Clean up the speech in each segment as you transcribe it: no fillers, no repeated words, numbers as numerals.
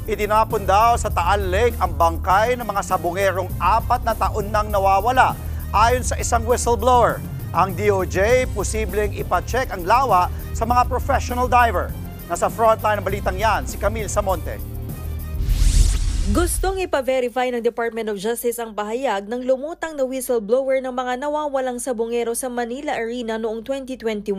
Itinapon daw sa Taal Lake ang bangkay ng mga sabongerong 4 na taon nang nawawala. Ayon sa isang whistleblower, ang DOJ posibleng ipacheck ang lawa sa mga professional diver. Nasa frontline ng balitang yan, si Camille Samonte. Gustong ipa-verify ng Department of Justice ang pahayag ng lumutang na whistleblower ng mga nawawalang sabongero sa Manila Arena noong 2021.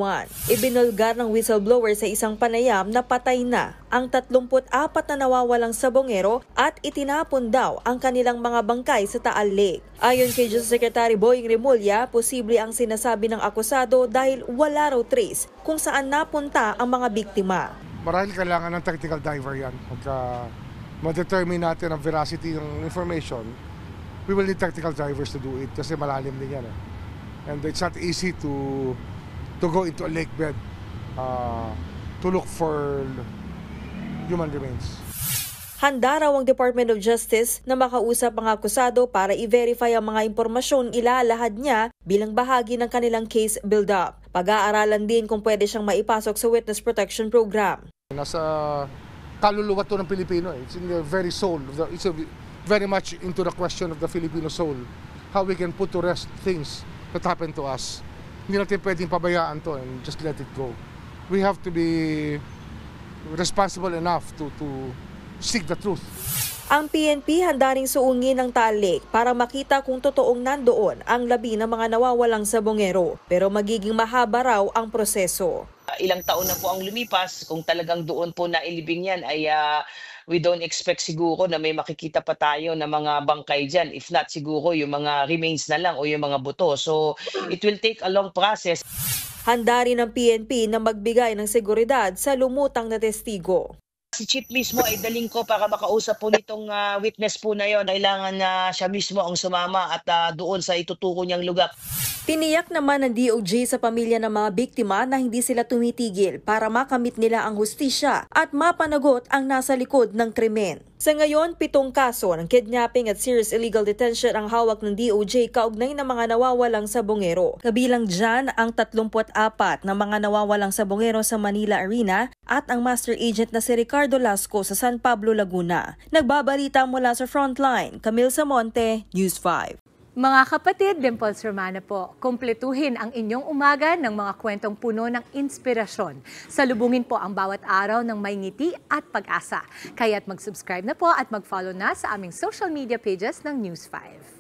Ibinulgar ng whistleblower sa isang panayam na patay na ang 34 na nawawalang sabongero at itinapon daw ang kanilang mga bangkay sa Taal Lake. Ayon kay Justice Secretary Boying Remulla, posible ang sinasabi ng akusado dahil wala raw trace kung saan napunta ang mga biktima. Marahil kailangan ng technical diver yan. Pagka ma-determine natin ang veracity ng information, we will need technical divers to do it kasi malalim din yan. And it's not easy to go into a lake bed to look for human remains. Handa raw ang Department of Justice na makausap ang akusado para i-verify ang mga impormasyong ilalahad niya bilang bahagi ng kanilang case build-up. Pag-aaralan din kung pwede siyang maipasok sa Witness Protection Program. Nasa kaluluwa to ng Pilipino. It's in the very soul. It's very much into the question of the Filipino soul. How we can put to rest things that happen to us. Hindi natin pwedeng pabayaan to and just let it go. We have to be responsible enough to seek the truth. Ang PNP handa ring suungin ng Taal Lake para makita kung totoong nandoon ang labi ng mga nawawalang sabongero. Pero magiging mahaba raw ang proseso. Ilang taon na po ang lumipas, kung talagang doon po nailibing yan ay we don't expect siguro na may makikita pa tayo na mga bangkay dyan. If not, siguro yung mga remains na lang o yung mga buto. So it will take a long process. Handa rin ng PNP na magbigay ng seguridad sa lumutang na testigo. Si Chief mismo ay daling ko para makausap po nitong witness po na yon. Kailangan na siya mismo ang sumama at doon sa ituturo niyang lugar. Tiniyak naman ng DOJ sa pamilya ng mga biktima na hindi sila tumitigil para makamit nila ang hustisya at mapanagot ang nasa likod ng krimen. Sa ngayon, 7 kaso ng kidnapping at serious illegal detention ang hawak ng DOJ kaugnay ng mga nawawalang sabongero. Kabilang dyan ang 34 na mga nawawalang sabongero sa Manila Arena at ang master agent na si Ricardo Lasco sa San Pablo, Laguna. Nagbabalita mula sa Frontline, Camille Samonte, News 5. Mga kapatid, Dimples Romana po, kumpletuhin ang inyong umaga ng mga kwentong puno ng inspirasyon. Salubungin po ang bawat araw ng may ngiti at pag-asa. Kaya't mag-subscribe na po at mag-follow na sa aming social media pages ng News 5.